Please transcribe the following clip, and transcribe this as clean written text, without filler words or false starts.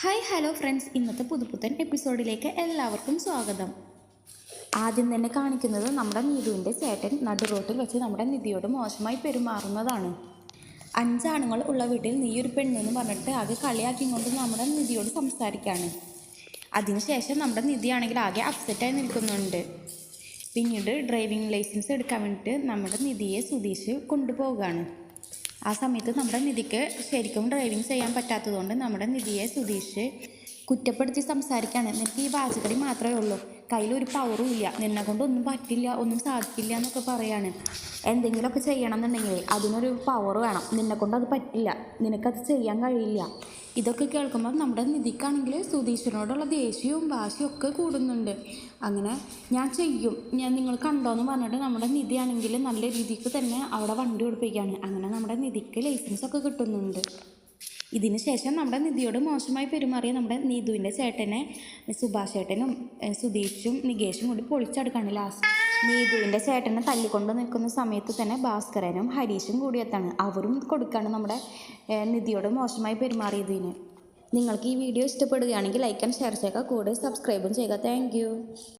Hi hello friends, ഇന്നത്തെ പുതുപുത്തൻ എപ്പിസോഡിലേക്ക് എല്ലാവർക്കും സ്വാഗതം. ആദ്യം തന്നെ കാണിക്കുന്നത് നമ്മുടെ നീതുവിൻ്റെ ചേട്ടൻ നടുറോട്ടിൽ വെച്ച് നമ്മുടെ നിധിയോട് മോശമായി പെരുമാറുന്നതാണ്. 5 ആണുങ്ങൾ ഉള്ള വീട്ടിൽ നീ ഒരു പെണ്ണെന്ന് പറഞ്ഞിട്ട് ആകെ കളിയാക്കിക്കൊണ്ട് നമ്മുടെ നിധിയോട് സംസാരിക്കുകയാണ്. അതിനുശേഷം നമ്മുടെ നിധിയാണെങ്കിൽ ആകെ അപ്സെറ്റായി നിൽക്കുന്നുണ്ട്. പിന്നീട് ഡ്രൈവിംഗ് ലൈസൻസ് എടുക്കാൻ വേണ്ടിയിട്ട് നമ്മുടെ നിധിയെ സുധീഷ് കൊണ്ടുപോവുകയാണ്. ആ സമയത്ത് നമ്മുടെ നിധിക്ക് ശരിക്കും ഡ്രൈവിംഗ് ചെയ്യാൻ പറ്റാത്തതുകൊണ്ട് നമ്മുടെ നിധിയെ സുധീഷ് കുറ്റപ്പെടുത്തി സംസാരിക്കുകയാണ്. നിനക്ക് ഈ വാചകടി മാത്രമേ ഉള്ളൂ, കയ്യിലൊരു പവറും ഇല്ല, നിന്നെ കൊണ്ട് ഒന്നും പറ്റില്ല, ഒന്നും സാധിക്കില്ല എന്നൊക്കെ പറയാണ്. എന്തെങ്കിലുമൊക്കെ ചെയ്യണം എന്നുണ്ടെങ്കിൽ അതിനൊരു പവർ വേണം, നിന്നെക്കൊണ്ട് അത് പറ്റില്ല, നിനക്കത് ചെയ്യാൻ കഴിയില്ല. ഇതൊക്കെ കേൾക്കുമ്പോൾ നമ്മുടെ നിധിക്കാണെങ്കിൽ സുധീഷിനോടുള്ള ദേഷ്യവും വാശിയും ഒക്കെ കൂടുന്നുണ്ട്. അങ്ങനെ ഞാൻ ചെയ്യും, നിങ്ങൾ കണ്ടോയെന്ന് പറഞ്ഞിട്ട് നമ്മുടെ നിധിയാണെങ്കിൽ നല്ല രീതിക്ക് തന്നെ അവിടെ വണ്ടി ഓടിപ്പിക്കുകയാണ്. അങ്ങനെ നമ്മുടെ നിധിക്ക് ലൈസൻസൊക്കെ കിട്ടുന്നുണ്ട്. ഇതിന് ശേഷം നമ്മുടെ നിധിയോട് മോശമായി പെരുമാറിയ നമ്മുടെ നീതുവിൻ്റെ ചേട്ടനെ സുഭാഷ് ചേട്ടനും സുധീഷും നികേഷും കൂടി പൊളിച്ചെടുക്കാണ്. ലാസ്റ്റ് നീതുവിൻ്റെ ചേട്ടനെ തല്ലിക്കൊണ്ട് നിൽക്കുന്ന സമയത്ത് തന്നെ ഭാസ്കരനും ഹരീഷും കൂടി എത്താണ്. അവരും കൊടുക്കുകയാണ് നമ്മുടെ നിധിയോട് മോശമായി പെരുമാറിയതിന്. നിങ്ങൾക്ക് ഈ വീഡിയോ ഇഷ്ടപ്പെടുകയാണെങ്കിൽ ലൈക്ക് ആൻഡ് ഷെയർ ചെയ്യുക, കൂടെ സബ്സ്ക്രൈബും ചെയ്യുക. താങ്ക്